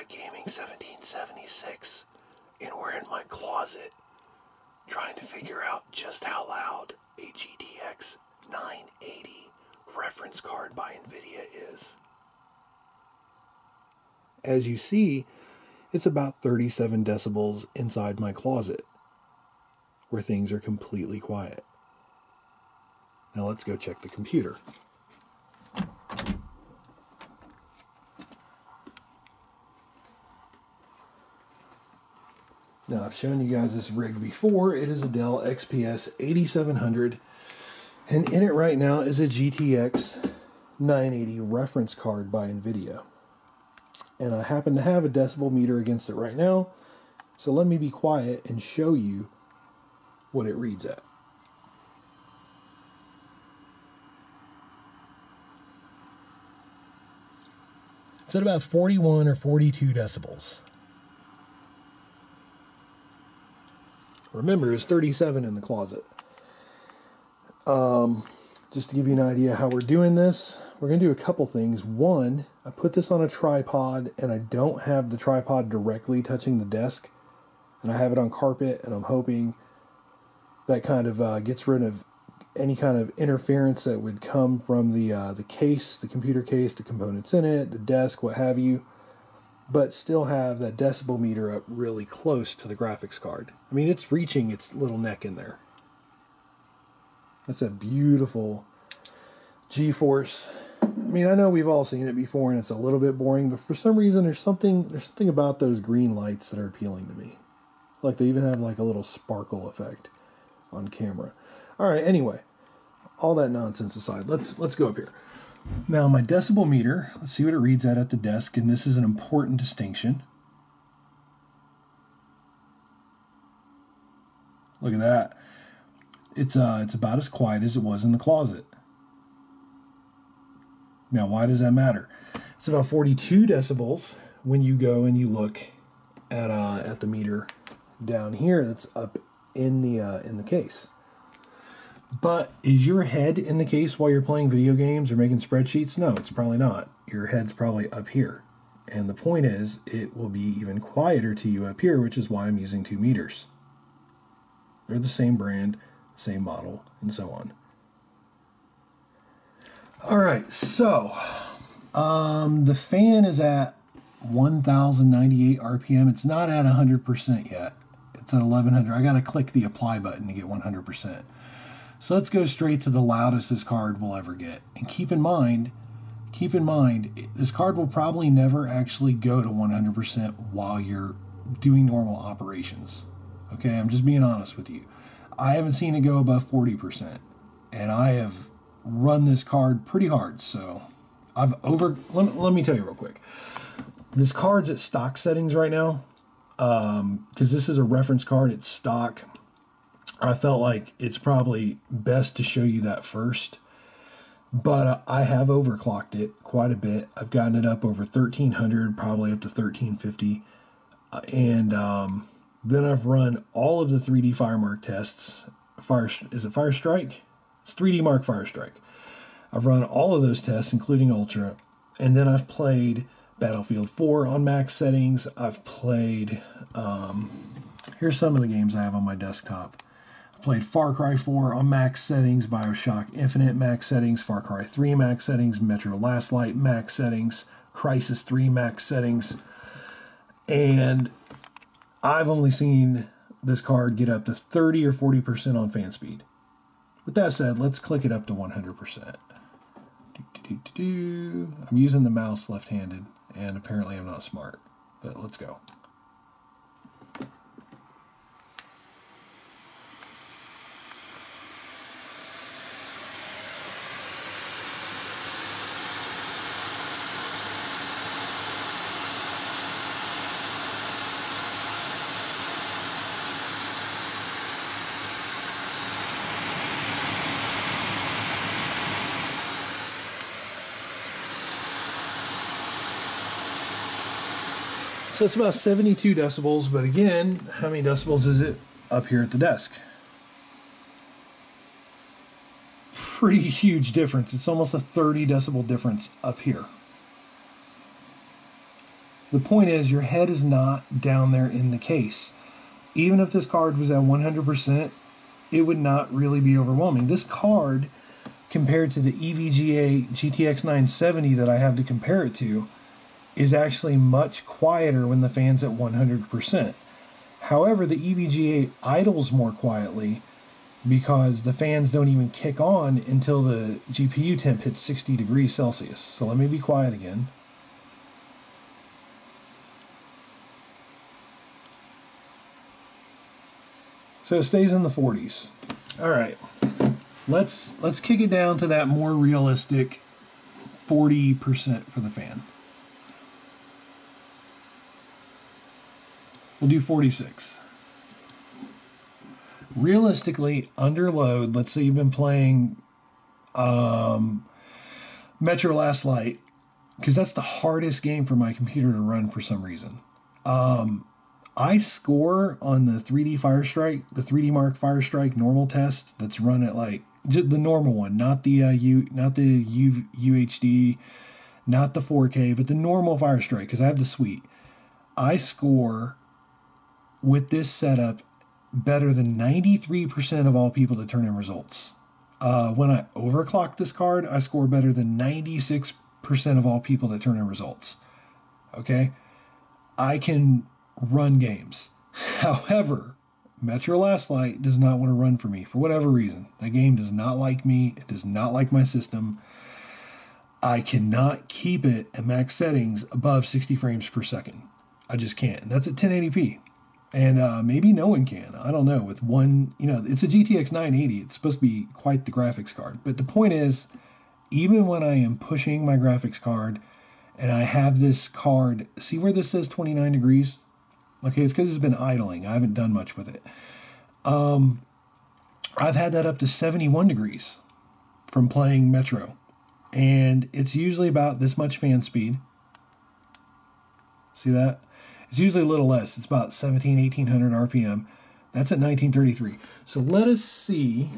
Sky Gaming 1776, and we're in my closet trying to figure out just how loud a GTX 980 reference card by NVIDIA is. As you see, it's about 37 decibels inside my closet, where things are completely quiet. Now let's go check the computer. Now, I've shown you guys this rig before. It is a Dell XPS 8700, and in it right now is a GTX 980 reference card by NVIDIA. And I happen to have a decibel meter against it right now, so let me be quiet and show you what it reads at. It's at about 41 or 42 decibels. Remember, it's 37 in the closet. Just to give you an idea how we're doing this, we're going to do a couple things. One, I put this on a tripod, and I don't have the tripod directly touching the desk. And I have it on carpet, and I'm hoping that kind of gets rid of any kind of interference that would come from the case, the computer case, the components in it, the desk, what have you. But still have that decibel meter up really close to the graphics card. I mean, it's reaching its little neck in there. That's a beautiful GeForce. I mean, I know we've all seen it before and it's a little bit boring, but for some reason there's something about those green lights that are appealing to me. Like they even have like a little sparkle effect on camera. All right, anyway, all that nonsense aside, let's go up here. Now, my decibel meter, let's see what it reads at the desk, and this is an important distinction. Look at that. It's about as quiet as it was in the closet. Now, why does that matter? It's about 42 decibels when you go and you look at the meter down here that's up in the case. But is your head in the case while you're playing video games or making spreadsheets? No, it's probably not. Your head's probably up here. And the point is, it will be even quieter to you up here, which is why I'm using 2 meters. They're the same brand, same model, and so on. All right, so the fan is at 1,098 RPM. It's not at 100% yet. It's at 1,100. I got to click the apply button to get 100%. So let's go straight to the loudest this card will ever get. And keep in mind, this card will probably never actually go to 100% while you're doing normal operations. Okay, I'm just being honest with you. I haven't seen it go above 40%. And I have run this card pretty hard. So let me tell you real quick. This card's at stock settings right now. Because this is a reference card, it's stock. I felt like it's probably best to show you that first, but I have overclocked it quite a bit. I've gotten it up over 1,300, probably up to 1,350, and then I've run all of the 3D Firemark tests. Is it Firestrike? It's 3D Mark Firestrike. I've run all of those tests, including Ultra, and then I've played Battlefield 4 on max settings. I've played, here's some of the games I have on my desktop. Played Far Cry 4 on max settings, Bioshock Infinite max settings, Far Cry 3 max settings, Metro Last Light max settings, Crysis 3 max settings, and I've only seen this card get up to 30 or 40% on fan speed. With that said, let's click it up to 100%. I'm using the mouse left-handed, and apparently I'm not smart, but let's go. So it's about 72 decibels, but again, how many decibels is it up here at the desk? Pretty huge difference. It's almost a 30 decibel difference up here. The point is, your head is not down there in the case. Even if this card was at 100%, it would not really be overwhelming. This card, compared to the EVGA GTX 970 that I have to compare it to, is actually much quieter when the fan's at 100%. However, the EVGA idles more quietly because the fans don't even kick on until the GPU temp hits 60 degrees Celsius. So let me be quiet again. So it stays in the 40s. All right, let's kick it down to that more realistic 40% for the fan. We'll do 46. Realistically, under load, let's say you've been playing Metro Last Light, because that's the hardest game for my computer to run for some reason. I score on the 3D Firestrike, the 3D Mark Firestrike normal test that's run at like just the normal one, not the UHD, not the 4K, but the normal Firestrike, because I have the suite. I score with this setup better than 93% of all people that turn in results. When I overclock this card, I score better than 96% of all people that turn in results. Okay? I can run games. However, Metro Last Light does not want to run for me for whatever reason. That game does not like me. It does not like my system. I cannot keep it at max settings above 60 frames per second. I just can't. And that's at 1080p. And maybe no one can. I don't know. With one, it's a GTX 980. It's supposed to be quite the graphics card. But the point is, even when I am pushing my graphics card and I have this card, see where this says 29 degrees? Okay, it's because it's been idling. I haven't done much with it. I've had that up to 71 degrees from playing Metro. And it's usually about this much fan speed. See that? It's usually a little less. It's about 1800 RPM. That's at 1933. So let us see.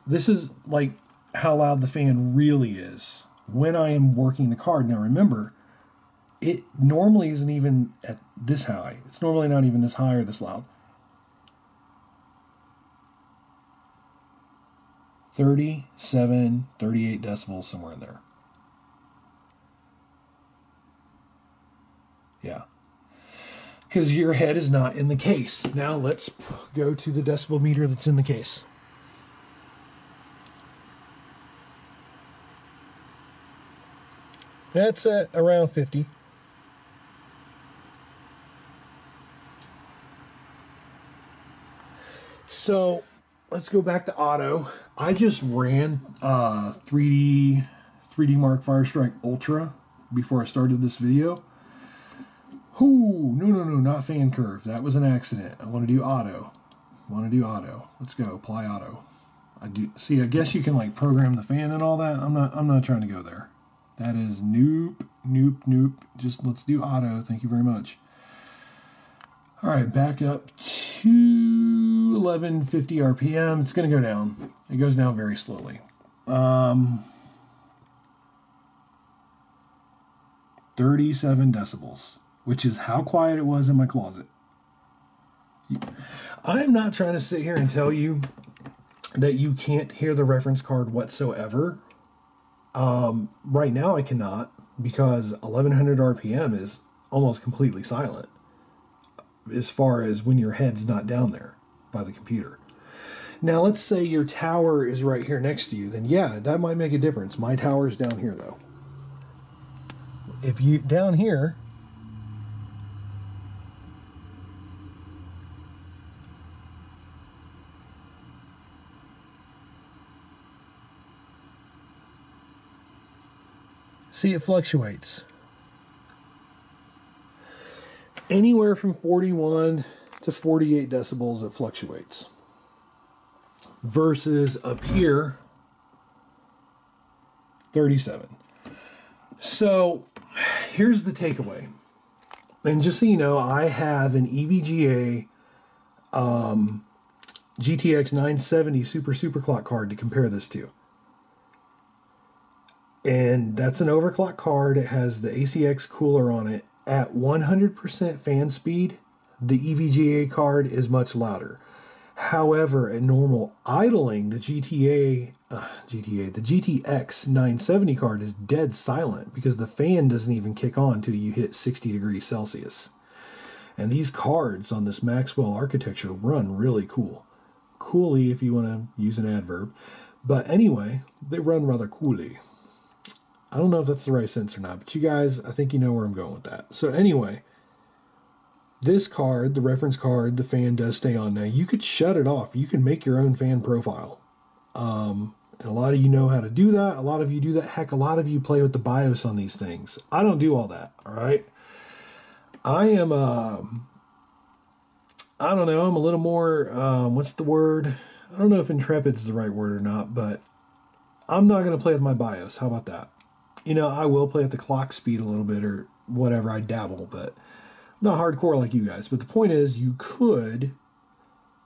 This is like how loud the fan really is when I am working the card. Now remember, it normally isn't even at this high. It's normally not even this high or this loud. 37, 38 decibels, somewhere in there. Yeah. Because your head is not in the case. Now let's go to the decibel meter that's in the case. That's at around 50. So let's go back to auto. I just ran 3D Mark Firestrike Ultra before I started this video. Ooh, no, not fan curve. That was an accident. I want to do auto. Let's go, apply auto. I guess you can like program the fan and all that. I'm not trying to go there. That is nope. Just let's do auto. Thank you very much. All right, back up to 1150 RPM. It's going to go down. It goes down very slowly. 37 decibels, which is how quiet it was in my closet. I'm not trying to sit here and tell you that you can't hear the reference card whatsoever. Right now I cannot, because 1100 RPM is almost completely silent as far as when your head's not down there by the computer. Now let's say your tower is right here next to you, then yeah, that might make a difference. My tower is down here though. If you down here, see, it fluctuates. Anywhere from 41 to 48 decibels, it fluctuates. Versus up here, 37. So here's the takeaway. And just so you know, I have an EVGA GTX 970 super clock card to compare this to. And that's an overclock card. It has the ACX cooler on it. At 100% fan speed, the EVGA card is much louder. However, at normal idling, the GTX 970 card is dead silent because the fan doesn't even kick on until you hit 60 degrees Celsius. And these cards on this Maxwell architecture run really cool. Coolly, if you want to use an adverb. But anyway, they run rather coolly. I don't know if that's the right sense or not, but you guys, I think you know where I'm going with that. So anyway, this card, the reference card, the fan does stay on. Now, you could shut it off. You can make your own fan profile. And a lot of you know how to do that. A lot of you do that. Heck, a lot of you play with the BIOS on these things. I don't do all that, all right? I am, I don't know, I'm a little more, what's the word? I don't know if intrepid is the right word or not, but I'm not going to play with my BIOS. How about that? You know, I will play at the clock speed a little bit or whatever. I dabble, but not hardcore like you guys. But the point is, you could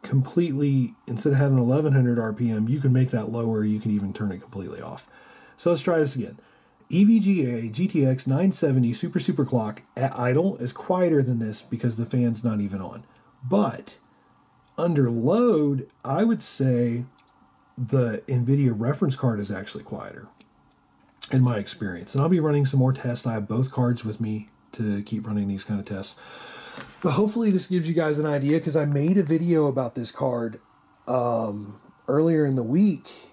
completely, instead of having 1100 RPM, you can make that lower. You can even turn it completely off. So let's try this again. EVGA GTX 970 super clock at idle is quieter than this because the fan's not even on. But under load, I would say the NVIDIA reference card is actually quieter in my experience. And I'll be running some more tests. I have both cards with me to keep running these kind of tests. But hopefully this gives you guys an idea, because I made a video about this card earlier in the week,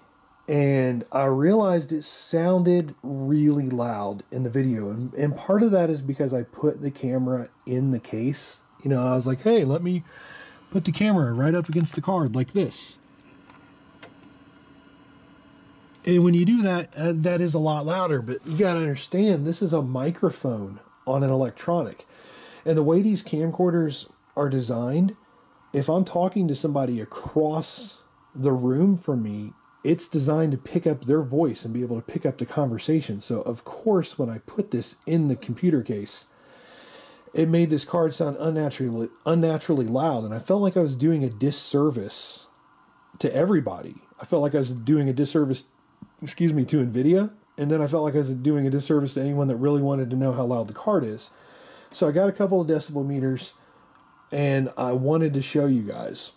and I realized it sounded really loud in the video. And part of that is because I put the camera in the case. You know, I was like, hey, let me put the camera right up against the card like this. And when you do that, that is a lot louder. But you got to understand, this is a microphone on an electronic. And the way these camcorders are designed, if I'm talking to somebody across the room from me, it's designed to pick up their voice and be able to pick up the conversation. So, of course, when I put this in the computer case, it made this card sound unnaturally loud. And I felt like I was doing a disservice to everybody. I felt like I was doing a disservice, to NVIDIA. And then I felt like I was doing a disservice to anyone that really wanted to know how loud the card is. So I got a couple of decibel meters, and I wanted to show you guys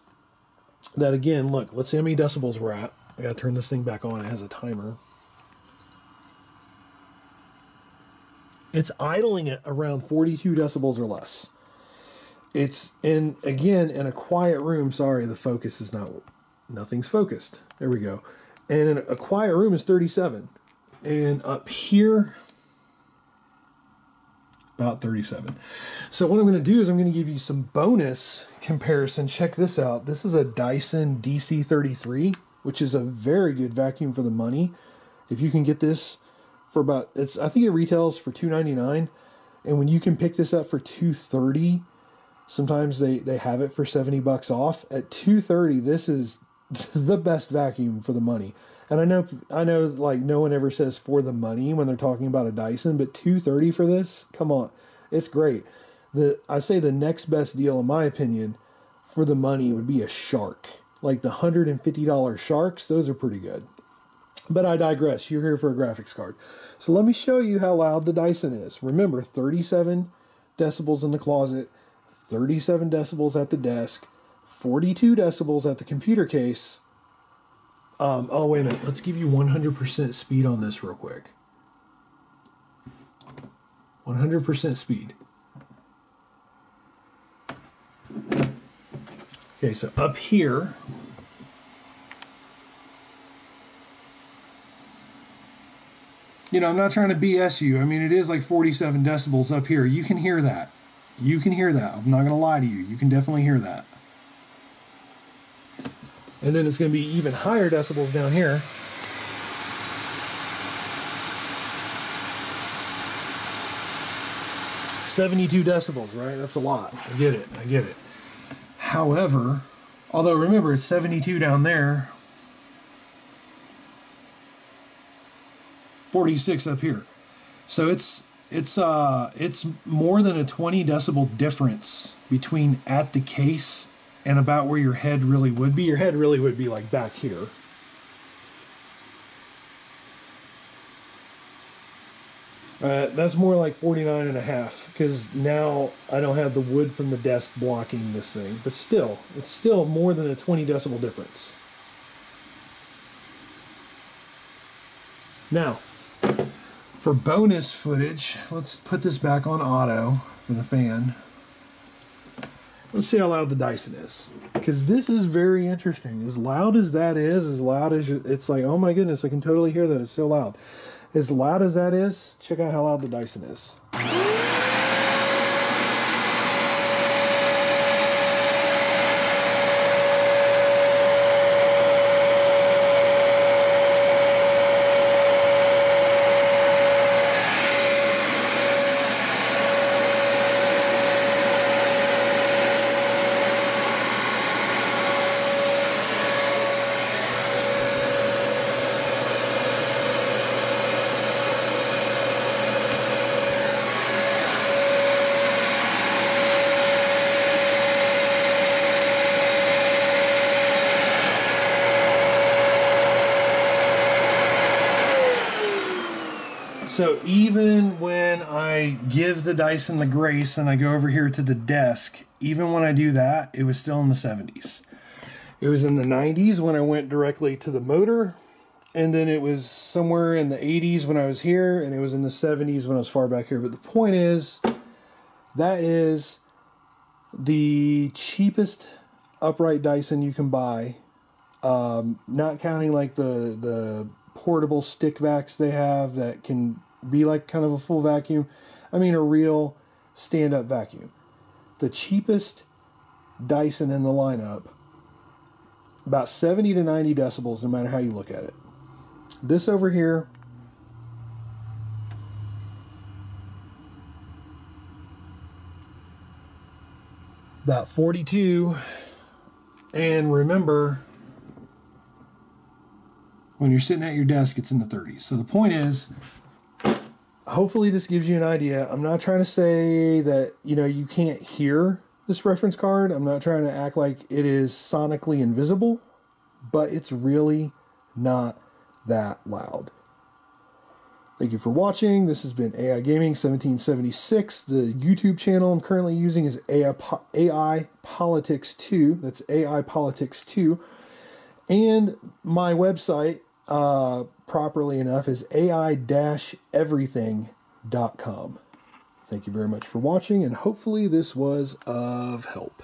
that, again, look, let's see how many decibels we're at. I got to turn this thing back on. It has a timer. It's idling at around 42 decibels or less. It's in a quiet room. Sorry, the focus is nothing's focused. There we go. And in a quiet room is 37. And up here, about 37. So what I'm going to do is I'm going to give you some bonus comparison. Check this out. This is a Dyson DC33, which is a very good vacuum for the money. If you can get this for about, I think it retails for $299, and when you can pick this up for $230, sometimes they have it for $70 off. At $230, this is the best vacuum for the money. And I know, like, no one ever says for the money when they're talking about a Dyson, but $230 for this, come on, it's great. I say the next best deal, in my opinion, for the money would be a Shark. Like the $150 Sharks, those are pretty good. But I digress. You're here for a graphics card. So let me show you how loud the Dyson is. Remember, 37 decibels in the closet, 37 decibels at the desk, 42 decibels at the computer case. Oh, wait a minute. Let's give you 100% speed on this real quick. 100% speed. Okay, so up here, you know, I'm not trying to BS you. I mean, it is like 47 decibels up here. You can hear that. You can hear that. I'm not going to lie to you. You can definitely hear that. And then it's going to be even higher decibels down here. $72 decibels, right? That's a lot. I get it. I get it. However, although remember, it's 72 down there, 46 up here. So it's more than a 20 decibel difference between at the case and about where your head really would be. Your head really would be like back here. . That's more like 49.5, because now I don't have the wood from the desk blocking this thing. But still, it's still more than a 20 decibel difference. Now, for bonus footage, let's put this back on auto for the fan. Let's see how loud the Dyson is, because this is very interesting. As loud as that is, as loud as it's like, oh my goodness, I can totally hear that. It's so loud. As loud as that is, check out how loud the Dyson is. So even when I give the Dyson the grace and I go over here to the desk, even when I do that, it was still in the 70s. It was in the 90s when I went directly to the motor, and then it was somewhere in the 80s when I was here, and it was in the 70s when I was far back here. But the point is, that is the cheapest upright Dyson you can buy, not counting like the portable stick vacs they have that can be like kind of a full vacuum. I mean a real stand-up vacuum. The cheapest Dyson in the lineup, about 70 to 90 decibels no matter how you look at it. This over here, about 42. And remember, when you're sitting at your desk, it's in the 30s. So the point is, hopefully this gives you an idea. I'm not trying to say that, you can't hear this reference card. I'm not trying to act like it is sonically invisible, but it's really not that loud. Thank you for watching. This has been AI Gaming 1776. The YouTube channel I'm currently using is AI Politics 2. That's AI Politics 2. And my website, properly enough, is ai-everything.com. Thank you very much for watching, and hopefully this was of help.